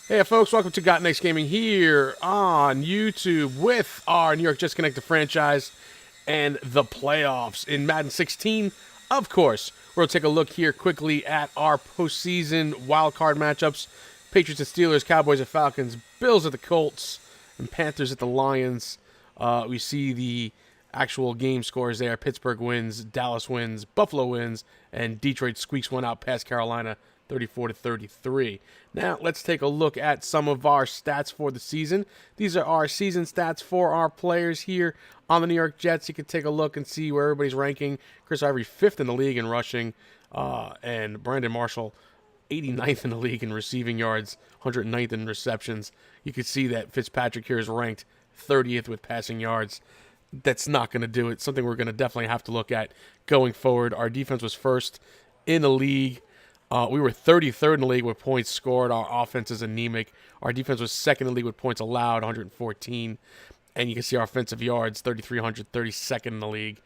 Hey folks, welcome to Got Next Gaming here on YouTube with our New York Jets Connected franchise and the playoffs in Madden 16. Of course, we'll take a look here quickly at our postseason wildcard matchups. Patriots and Steelers, Cowboys and Falcons, Bills at the Colts, and Panthers at the Lions. We see the actual game scores there. Pittsburgh wins, Dallas wins, Buffalo wins, and Detroit squeaks one out past Carolina 34-33. Now, let's take a look at some of our stats for the season. These are our season stats for our players here on the New York Jets. You can take a look and see where everybody's ranking. Chris Ivory, 5th in the league in rushing, and Brandon Marshall, 89th in the league in receiving yards, 109th in receptions. You can see that Fitzpatrick here is ranked 30th with passing yards. That's not going to do it. Something we're going to definitely have to look at going forward. Our defense was first in the league. We were 33rd in the league with points scored. Our offense is anemic. Our defense was second in the league with points allowed, 114. And you can see our offensive yards, 3,300, 32nd in the league.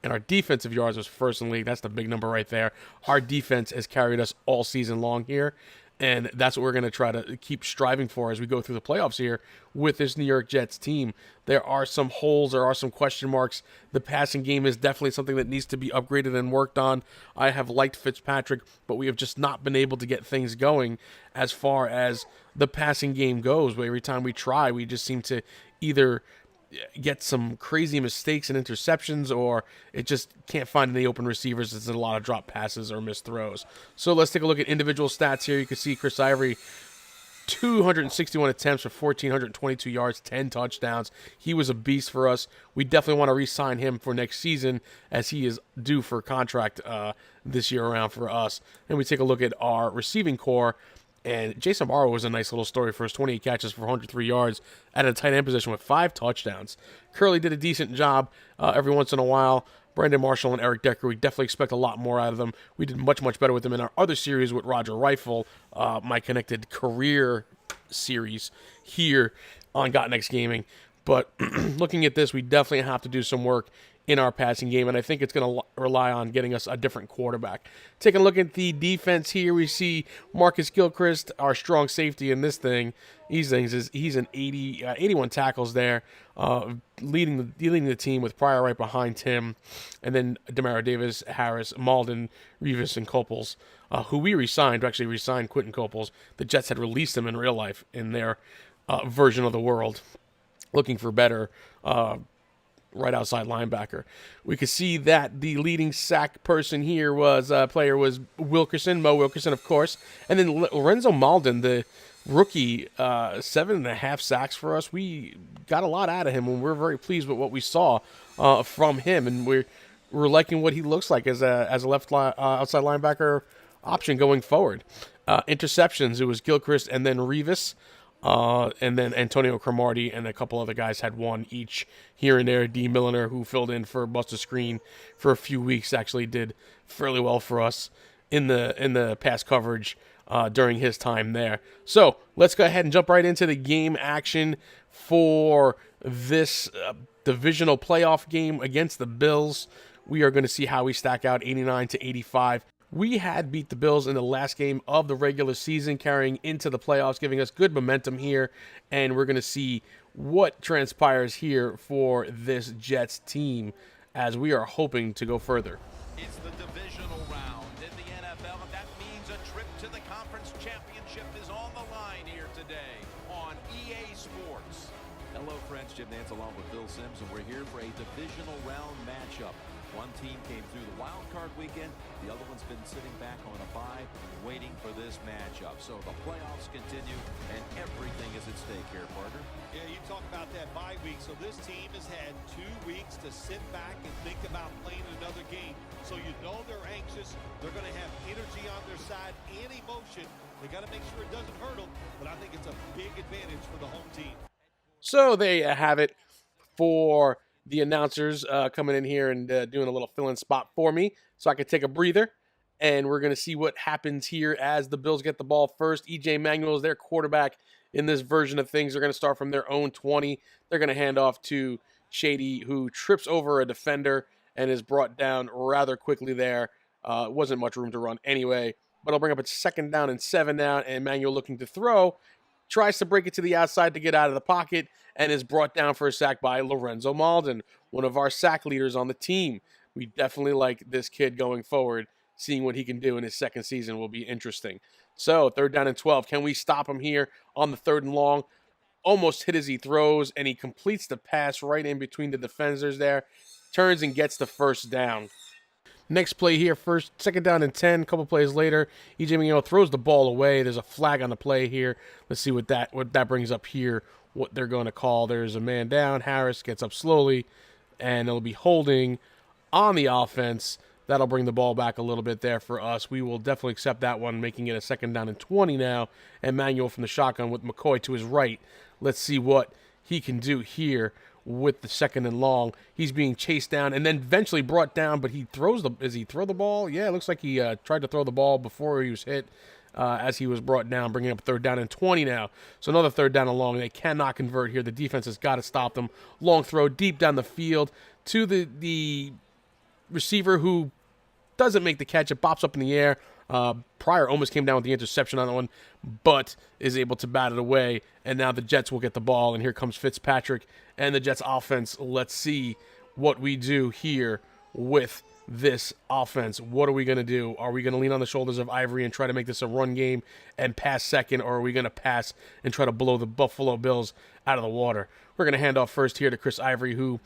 And our defensive yards was first in the league. That's the big number right there. Our defense has carried us all season long here. And that's what we're going to try to keep striving for as we go through the playoffs here with this New York Jets team. There are some holes. There are some question marks. The passing game is definitely something that needs to be upgraded and worked on. I have liked Fitzpatrick, but we have just not been able to get things going as far as the passing game goes. Where every time we try, we just seem to either get some crazy mistakes and interceptions, or it just can't find any open receivers. It's a lot of drop passes or missed throws. So let's take a look at individual stats here. You can see Chris Ivory, 261 attempts for 1,422 yards, 10 touchdowns. He was a beast for us. We definitely want to re-sign him for next season as he is due for a contract this year around for us. And we take a look at our receiving core. And Jason Barrow was a nice little story for his 28 catches for 103 yards at a tight end position with 5 touchdowns. Curley did a decent job every once in a while. Brandon Marshall and Eric Decker, we definitely expect a lot more out of them. We did much, much better with them in our other series with Roger Rifle, my connected career series here on Got Next Gaming. But looking at this, we definitely have to do some work in our passing game, and I think it's going to rely on getting us a different quarterback. Taking a look at the defense here, we see Marcus Gilchrist, our strong safety in this thing. He's an 81 tackles there, leading the team with Pryor right behind him, and then Demario Davis, Harris, Malden, Revis, and Copels, who we re-signed. We actually re-signed Quentin Copels. The Jets had released him in real life in their version of the world, looking for better right outside linebacker. We could see that the leading sack person here was Wilkerson, Mo Wilkerson, of course, and then Lorenzo Malden, the rookie, 7.5 sacks for us. We got a lot out of him, and we're very pleased with what we saw from him, and we're liking what he looks like as a left outside linebacker option going forward. Interceptions, it was Gilchrist and then Revis. And then Antonio Cromartie and a couple other guys had one each here and there. D. Milliner, who filled in for Buster Screen for a few weeks, actually did fairly well for us in the pass coverage during his time there. So let's go ahead and jump right into the game action for this divisional playoff game against the Bills. We are going to see how we stack out 89-85. We had beat the Bills in the last game of the regular season, carrying into the playoffs, giving us good momentum here, and we're going to see what transpires here for this Jets team as we are hoping to go further. It's the divisional round in the NFL, and that means a trip to the conference championship is on the line here today on EA Sports. Hello, friends. Jim Nance along with Bill Sims, and we're here for a divisional round matchup. One team came through the wild card weekend. The other one's been sitting back on a bye, waiting for this matchup. So the playoffs continue, and everything is at stake here, partner. Yeah, you talk about that bye week. So this team has had 2 weeks to sit back and think about playing another game. So you know they're anxious. They're going to have energy on their side and emotion. They got to make sure it doesn't hurt them. But I think it's a big advantage for the home team. So there you have it for the announcers coming in here and doing a little fill-in spot for me so I could take a breather. And we're going to see what happens here as the Bills get the ball first. E.J. Manuel is their quarterback in this version of things. They're going to start from their own 20. They're going to hand off to Shady, who trips over a defender and is brought down rather quickly there. Wasn't much room to run anyway. But I'll bring up a 2nd down and 7 now, and Manuel looking to throw. tries to break it to the outside to get out of the pocket, and is brought down for a sack by Lorenzo Malden, one of our sack leaders on the team. We definitely like this kid going forward. Seeing what he can do in his second season will be interesting. So, 3rd down and 12. Can we stop him here on the 3rd and long? Almost hit as he throws, and he completes the pass right in between the defenders there. Turns and gets the 1st down. Next play here, 2nd down and 10. A couple plays later, E.J. Manuel throws the ball away. There's a flag on the play here. Let's see what that brings up here, what they're going to call. There's a man down. Harris gets up slowly, and it'll be holding on the offense. That'll bring the ball back a little bit there for us. We will definitely accept that one, making it a 2nd down and 20 now. And Manuel from the shotgun with McCoy to his right. Let's see what he can do here with the 2nd and long. He's being chased down and then eventually brought down, but he throws does he throw the ball? Yeah, it looks like he tried to throw the ball before he was hit as he was brought down, bringing up 3rd down and 20 now. So another 3rd down and long. They cannot convert here. The defense has got to stop them. Long throw deep down the field to the receiver who doesn't make the catch. It bops up in the air. Pryor almost came down with the interception on that one, but is able to bat it away. And now the Jets will get the ball, and here comes Fitzpatrick and the Jets offense. Let's see what we do here with this offense. What are we going to do? Are we going to lean on the shoulders of Ivory and try to make this a run game and pass second, or are we going to pass and try to blow the Buffalo Bills out of the water? We're going to hand off first here to Chris Ivory, who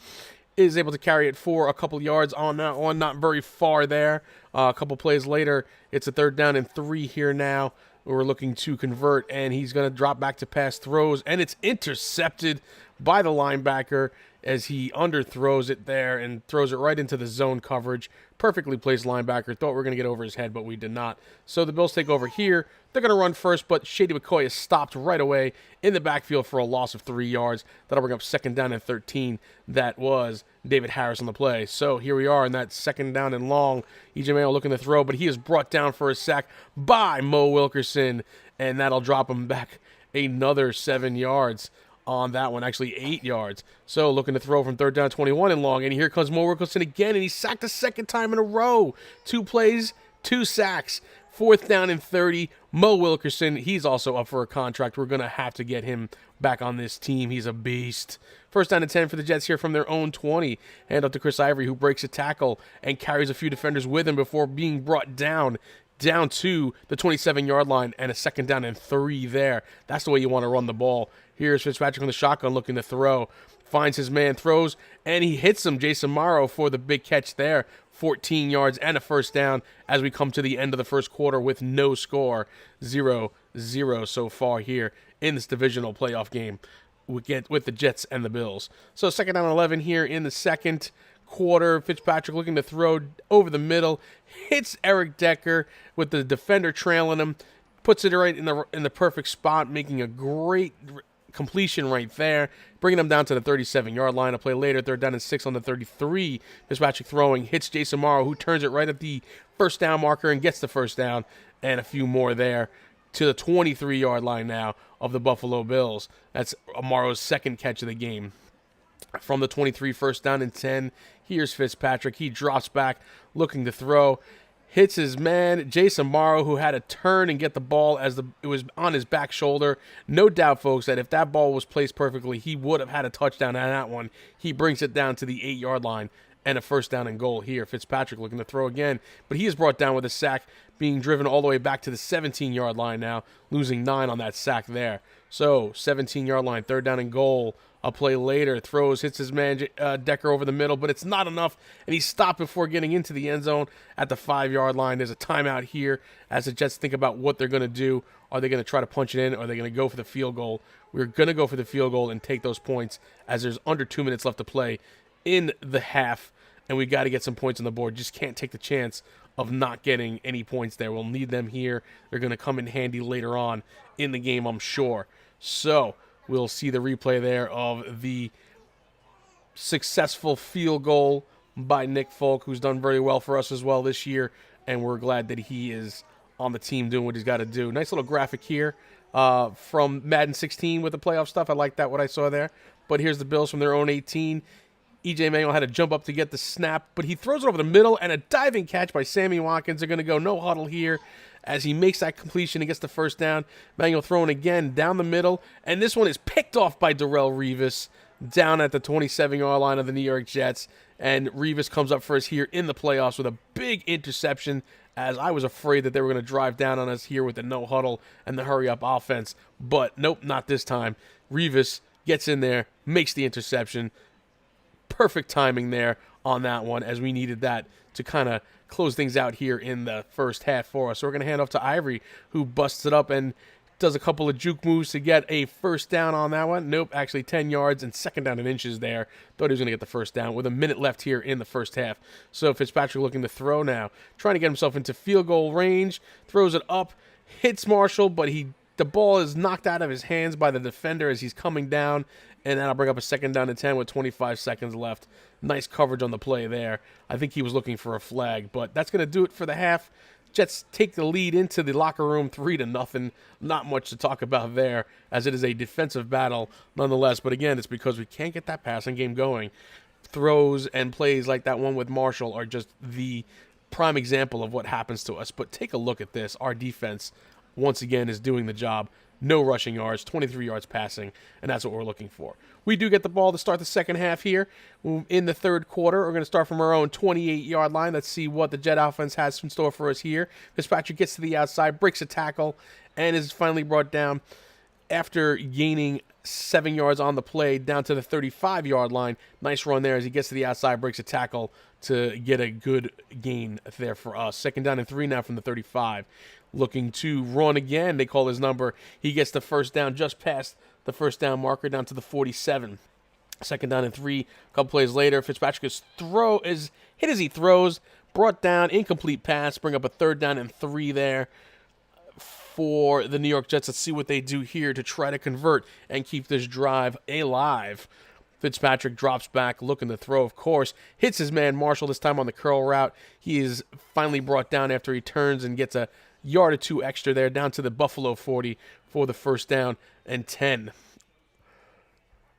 is able to carry it for a couple yards on that one, not very far there. A couple plays later, it's a 3rd down and 3 here now. We're looking to convert, and he's going to drop back to pass throws, and it's intercepted by the linebacker as he underthrows it there and throws it right into the zone coverage. Perfectly placed linebacker. Thought we were going to get over his head, but we did not. So the Bills take over here. They're going to run first, but Shady McCoy is stopped right away in the backfield for a loss of 3 yards. That'll bring up 2nd down and 13. That was David Harris on the play. So here we are in that 2nd down and long. E.J. Manuel looking to throw, but he is brought down for a sack by Mo Wilkerson, and that'll drop him back another 7 yards on that one, actually 8 yards. So looking to throw from 3rd down 21 and long, and here comes Mo Wilkerson again, and he's sacked a 2nd time in a row. 2 plays, 2 sacks. 4th down and 30. Mo Wilkerson, he's also up for a contract. We're going to have to get him back on this team. He's a beast. 1st down and 10 for the Jets here from their own 20. Hand up to Chris Ivory, who breaks a tackle and carries a few defenders with him before being brought down to the 27-yard line, and a 2nd down and 3 there. That's the way you want to run the ball. Here's Fitzpatrick on the shotgun looking to throw. Finds his man, throws, and he hits him, Jason Morrow, for the big catch there. 14 yards and a 1st down as we come to the end of the 1st quarter with no score. 0-0 so far here in this divisional playoff game with the Jets and the Bills. So 2nd down and 11 here in the 2nd quarter. Fitzpatrick looking to throw over the middle. Hits Eric Decker with the defender trailing him. Puts it right in the perfect spot, making a great completion right there, bringing them down to the 37-yard line. A play later, 3rd down and 6 on the 33. Fitzpatrick throwing, hits Jason Morrow, who turns it right at the 1st down marker and gets the 1st down, and a few more there to the 23-yard line now of the Buffalo Bills. That's Morrow's 2nd catch of the game. From the 23, 1st down and 10. Here's Fitzpatrick. He drops back, looking to throw. Hits his man, Jason Morrow, who had to turn and get the ball as it was on his back shoulder. No doubt, folks, that if that ball was placed perfectly, he would have had a touchdown on that one. He brings it down to the 8-yard line and a 1st down and goal here. Fitzpatrick looking to throw again, but he is brought down with a sack, being driven all the way back to the 17-yard line now, losing 9 on that sack there. So, 17-yard line, 3rd down and goal. A play later, throws, hits his man Decker over the middle, but it's not enough, and he's stopped before getting into the end zone at the 5-yard line. There's a timeout here as the Jets think about what they're going to do. Are they going to try to punch it in, or are they going to go for the field goal? We're going to go for the field goal and take those points as there's under 2 minutes left to play in the half, and we got to get some points on the board. Just can't take the chance of not getting any points there. We'll need them here. They're going to come in handy later on in the game, I'm sure. So we'll see the replay there of the successful field goal by Nick Folk, who's done very well for us as well this year, and we're glad that he is on the team doing what he's got to do. Nice little graphic here from Madden 16 with the playoff stuff. I like that, what I saw there. But here's the Bills from their own 18. E.J. Manuel had to jump up to get the snap, but he throws it over the middle, and a diving catch by Sammy Watkins. They're going to go no huddle here as he makes that completion and gets the first down. Manuel throwing again down the middle, and this one is picked off by Darrelle Revis down at the 27-yard line of the New York Jets, and Revis comes up for us here in the playoffs with a big interception, as I was afraid that they were going to drive down on us here with the no huddle and the hurry-up offense, but nope, not this time. Revis gets in there, makes the interception. Perfect timing there on that one, as we needed that to kind of close things out here in the first half for us. So we're going to hand off to Ivory, who busts it up and does a couple of juke moves to get a first down on that one. Nope, actually 10 yards and second down in inches there. Thought he was going to get the first down with a minute left here in the first half. So Fitzpatrick looking to throw now, trying to get himself into field goal range, throws it up, hits Marshall, but the ball is knocked out of his hands by the defender as he's coming down, and that'll bring up a second down and 10 with 25 seconds left. Nice coverage on the play there. I think he was looking for a flag, but that's going to do it for the half. Jets take the lead into the locker room 3-0. Not much to talk about there, as it is a defensive battle nonetheless. But again, it's because we can't get that passing game going. Throws and plays like that one with Marshall are just the prime example of what happens to us. But take a look at this. Our defense, once again, is doing the job. No rushing yards, 23 yards passing, and that's what we're looking for. We do get the ball to start the second half here. In the third quarter, we're going to start from our own 28-yard line. Let's see what the Jet offense has in store for us here. Fitzpatrick gets to the outside, breaks a tackle, and is finally brought down after gaining 7 yards on the play down to the 35-yard line. Nice run there as he gets to the outside, breaks a tackle to get a good gain there for us. Second down and 3 now from the 35. Looking to run again, they call his number. He gets the first down just past the first down marker down to the 47. Second down and 3. A couple plays later, Fitzpatrick's throw is hit as he throws, brought down, incomplete pass, bring up a third down and 3 there for the New York Jets. Let's see what they do here to try to convert and keep this drive alive. Fitzpatrick drops back, looking to throw, of course. Hits his man Marshall, this time on the curl route. He is finally brought down after he turns and gets a yard or 2 extra there down to the Buffalo 40 for the first down and 10.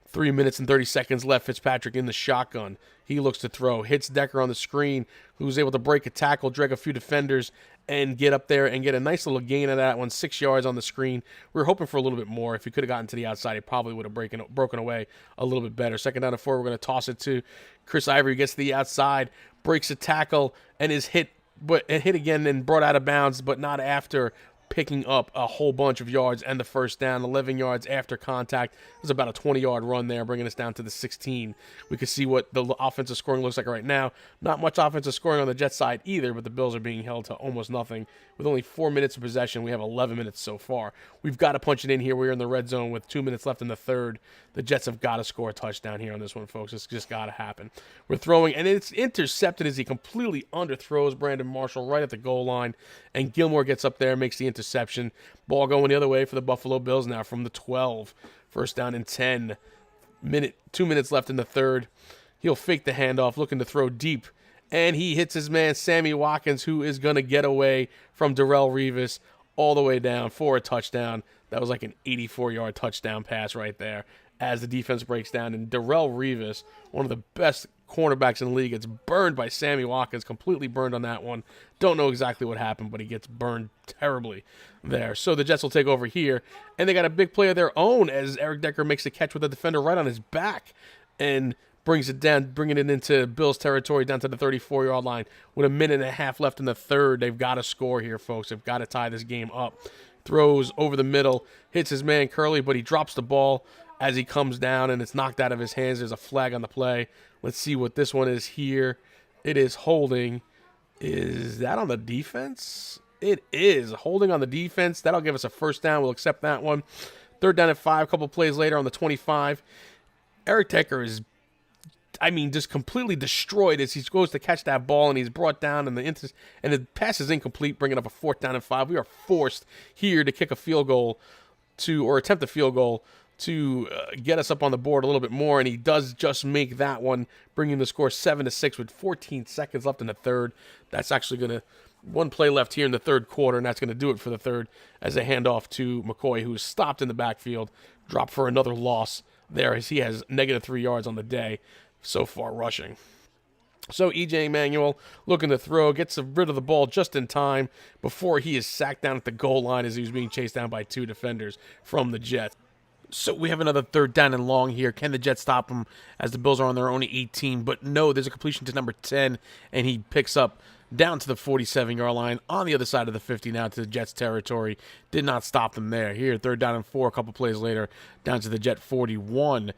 3 minutes and 30 seconds left. Fitzpatrick in the shotgun. He looks to throw. Hits Decker on the screen, who's able to break a tackle, drag a few defenders, and get up there and get a nice little gain of that one. 6 yards on the screen. We were hoping for a little bit more. If he could have gotten to the outside, he probably would have broken away a little bit better. Second down and 4. We're going to toss it to Chris Ivory. Gets to the outside, breaks a tackle, and is hit again and brought out of bounds, but not after picking up a whole bunch of yards and the first down. 11 yards after contact. It was about a 20-yard run there, bringing us down to the 16. We can see what the offensive scoring looks like right now. Not much offensive scoring on the Jets side either, but the Bills are being held to almost nothing. With only 4 minutes of possession, we have 11 minutes so far. We've got to punch it in here. We're in the red zone with 2 minutes left in the third. The Jets have got to score a touchdown here on this one, folks. It's just got to happen. We're throwing, and it's intercepted as he completely underthrows Brandon Marshall right at the goal line, and Gilmore gets up there, makes the interception. Ball going the other way for the Buffalo Bills now from the 12. First down and 10. 2 minutes left in the third. He'll fake the handoff, looking to throw deep, and he hits his man Sammy Watkins, who is going to get away from Darrelle Revis all the way down for a touchdown. That was like an 84-yard touchdown pass right there as the defense breaks down. And Darrelle Revis, one of the best cornerbacks in the league, gets burned by Sammy Watkins, completely burned on that one. Don't know exactly what happened, but he gets burned terribly there. So the Jets will take over here, and they got a big play of their own as Eric Decker makes the catch with the defender right on his back and brings it down, bringing it into Bills territory down to the 34-yard line with a minute and a half left in the third. They've got to score here, folks. They've got to tie this game up. Throws over the middle, hits his man Curley, but he drops the ball as he comes down, and it's knocked out of his hands. There's a flag on the play. Let's see what this one is here. It is holding. Is that on the defense? It is holding on the defense. That'll give us a first down. We'll accept that one. Third down and 5. A couple plays later on the 25. Eric Decker is, just completely destroyed as he goes to catch that ball, and he's brought down, and the pass is incomplete, bringing up a 4th down and 5. We are forced here to kick a field goal or attempt a field goal to get us up on the board a little bit more, and he does just make that one, bringing the score 7-6 with 14 seconds left in the third. That's actually going to, one play left here in the third quarter, and that's going to do it for the third as they hand off to McCoy, who is stopped in the backfield, dropped for another loss there as he has -3 yards on the day so far rushing. So EJ Manuel looking to throw, gets rid of the ball just in time before he is sacked down at the goal line as he was being chased down by 2 defenders from the Jets. So we have another 3rd down and long here. Can the Jets stop him as the Bills are on their own 18? But no, there's a completion to number 10, and he picks up down to the 47-yard line on the other side of the 50 now to the Jets territory. Did not stop them there. Here, 3rd down and 4, a couple plays later, down to the Jet 41.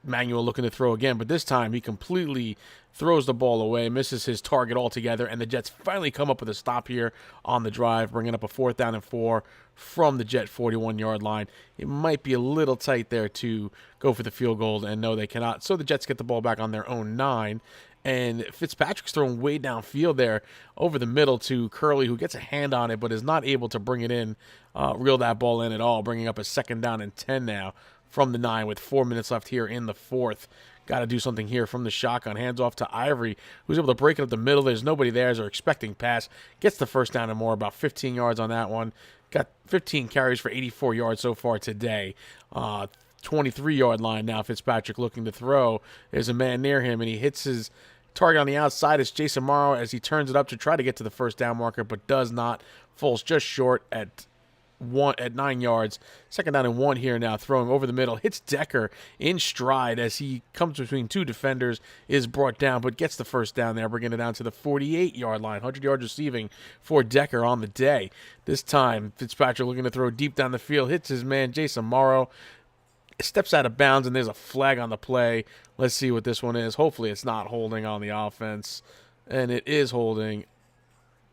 Manuel looking to throw again, but this time he completely throws the ball away, misses his target altogether, and the Jets finally come up with a stop here on the drive, bringing up a 4th down and 4 from the Jet 41-yard line. It might be a little tight there to go for the field goal, and no, they cannot. So the Jets get the ball back on their own 9, and Fitzpatrick's thrown way downfield there over the middle to Curley, who gets a hand on it but is not able to bring it in, reel that ball in at all, bringing up a 2nd down and 10 now from the 9 with 4 minutes left here in the 4th. Got to do something here from the shotgun. Hands off to Ivory, who's able to break it up the middle. There's nobody there as they're expecting pass. Gets the 1st down and more, about 15 yards on that one. Got 15 carries for 84 yards so far today. 23-yard line now. Fitzpatrick looking to throw. There's a man near him, and he hits his target on the outside. It's Jason Morrow as he turns it up to try to get to the 1st down marker, but does not. Falls just short at 9 yards. 2nd down and 1 here now, throwing over the middle. Hits Decker in stride as he comes between 2 defenders, is brought down, but gets the 1st down there, bringing it down to the 48-yard line. 100 yards receiving for Decker on the day. This time, Fitzpatrick looking to throw deep down the field. Hits his man, Jason Morrow. Steps out of bounds, and there's a flag on the play. Let's see what this one is. Hopefully it's not holding on the offense. And it is holding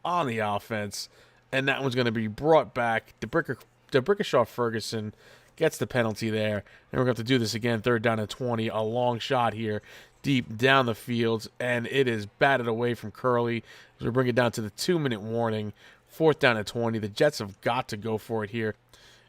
on the offense. And that one's going to be brought back. DeBrickashaw Ferguson gets the penalty there. And we're going to have to do this again. 3rd down and 20. A long shot here deep down the field. And it is batted away from Curley as we bring it down to the 2-minute warning. 4th down and 20. The Jets have got to go for it here.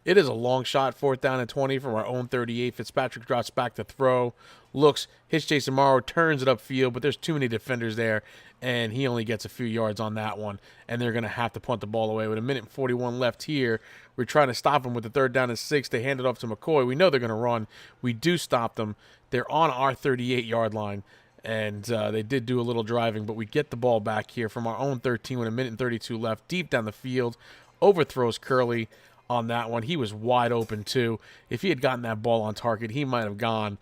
It is a long shot, 4th down and 20 from our own 38. Fitzpatrick drops back to throw, looks, hits Jason Morrow, turns it upfield, but there's too many defenders there, and he only gets a few yards on that one, and they're going to have to punt the ball away. With 1:41 left here, we're trying to stop them with the 3rd down and 6. They hand it off to McCoy. We know they're going to run. We do stop them. They're on our 38-yard line, and they did do a little driving, but we get the ball back here from our own 13 with 1:32 left, deep down the field, overthrows Curley on that one. He was wide open too. If he had gotten that ball on target, he might have gotten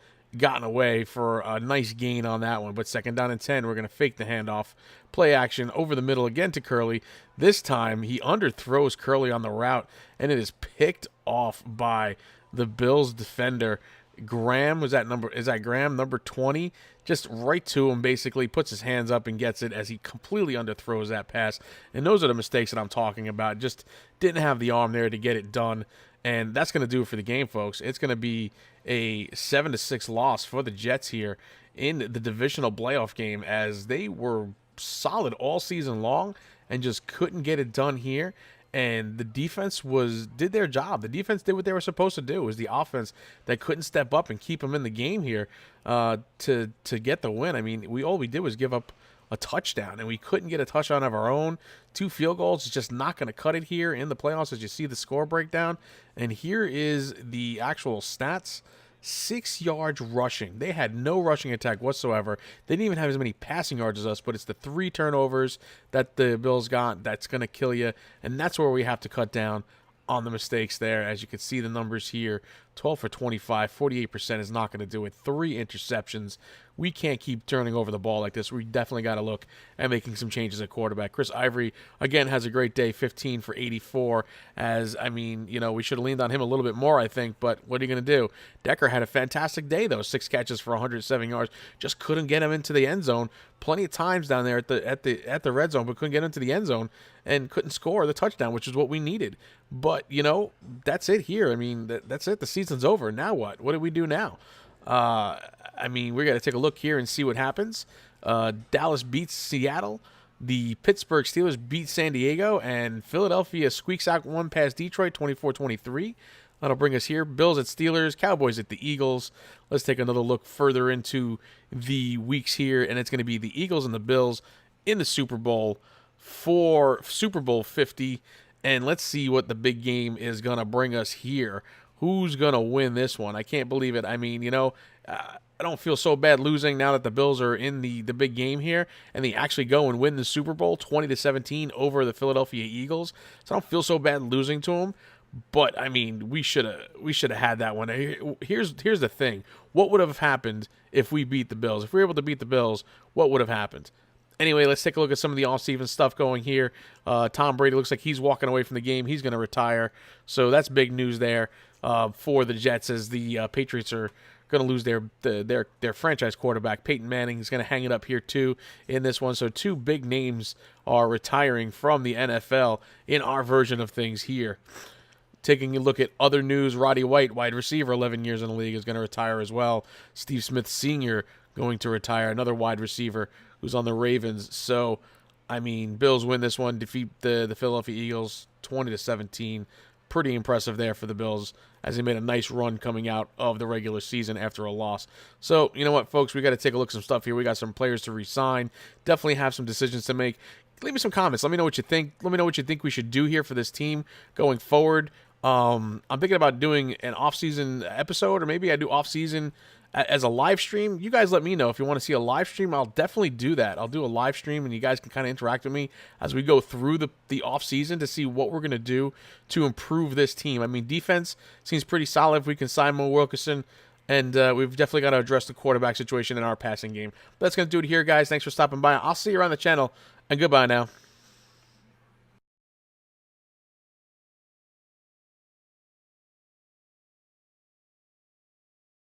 away for a nice gain on that one. But 2nd down and 10, we're going to fake the handoff. Play action over the middle again to Curley. This time he underthrows Curley on the route, and it is picked off by the Bills defender. Graham, is that Graham, number 20? Just right to him, basically, puts his hands up and gets it as he completely underthrows that pass. And those are the mistakes that I'm talking about. Just didn't have the arm there to get it done. And that's going to do it for the game, folks. It's going to be a 7-6 loss for the Jets here in the divisional playoff game, as they were solid all season long and just couldn't get it done here. And the defense did their job. The defense did what they were supposed to do. It was the offense that couldn't step up and keep them in the game here to get the win. I mean, all we did was give up a touchdown, and we couldn't get a touchdown of our own. 2 field goals is just not going to cut it here in the playoffs, as you see the score breakdown. And here is the actual stats. 6 yards rushing. They had no rushing attack whatsoever. They didn't even have as many passing yards as us, but it's the 3 turnovers that the Bills got that's going to kill you, and that's where we have to cut down on the mistakes there. As you can see the numbers here, 12 for 25, 48% is not going to do it. 3 interceptions. We can't keep turning over the ball like this. We definitely got to look at making some changes at quarterback. Chris Ivory, again, has a great day, 15 for 84. As, I mean, we should have leaned on him a little bit more, I think, but what are you going to do? Decker had a fantastic day, though. 6 catches for 107 yards. Just couldn't get him into the end zone. Plenty of times down there at the red zone, but couldn't get into the end zone and couldn't score the touchdown, which is what we needed. But, that's it here. I mean, that's it. The season's over. Now what? What do we do now? I mean, we got to take a look here and see what happens. Dallas beats Seattle. The Pittsburgh Steelers beat San Diego, and Philadelphia squeaks out one past Detroit, 24-23. That'll bring us here. Bills at Steelers, Cowboys at the Eagles. Let's take another look further into the weeks here, and it's going to be the Eagles and the Bills in the Super Bowl for Super Bowl 50. And let's see what the big game is going to bring us here. Who's going to win this one? I can't believe it. I mean, I don't feel so bad losing now that the Bills are in the big game here, and they actually go and win the Super Bowl 20-17 over the Philadelphia Eagles. So I don't feel so bad losing to them. But I mean, we should have had that one. Here's the thing: what would have happened if we beat the Bills? If we were able to beat the Bills, what would have happened? Anyway, let's take a look at some of the off-season stuff going here. Tom Brady looks like he's walking away from the game. He's going to retire, so that's big news there for the Jets, as the Patriots are going to lose their franchise quarterback. Peyton Manning is going to hang it up here too in this one. So two big names are retiring from the NFL in our version of things here. Taking a look at other news, Roddy White, wide receiver, 11 years in the league, is going to retire as well. Steve Smith Sr. going to retire, another wide receiver who's on the Ravens. So, I mean, Bills win this one, defeat the Philadelphia Eagles 20-17. Pretty impressive there for the Bills, as they made a nice run coming out of the regular season after a loss. So, you know what, folks? We got to take a look at some stuff here. We got some players to re-sign. Definitely have some decisions to make. Leave me some comments. Let me know what you think. Let me know what you think we should do here for this team going forward. I'm thinking about doing an off-season episode, or maybe I do off-season as a live stream. You guys let me know if you want to see a live stream. I'll definitely do that. I'll do a live stream, and you guys can kind of interact with me as we go through the off-season to see what we're going to do to improve this team. I mean, defense seems pretty solid if we can sign Mo Wilkerson, and we've definitely got to address the quarterback situation in our passing game. But that's going to do it here, guys. Thanks for stopping by. I'll see you around the channel, and goodbye now.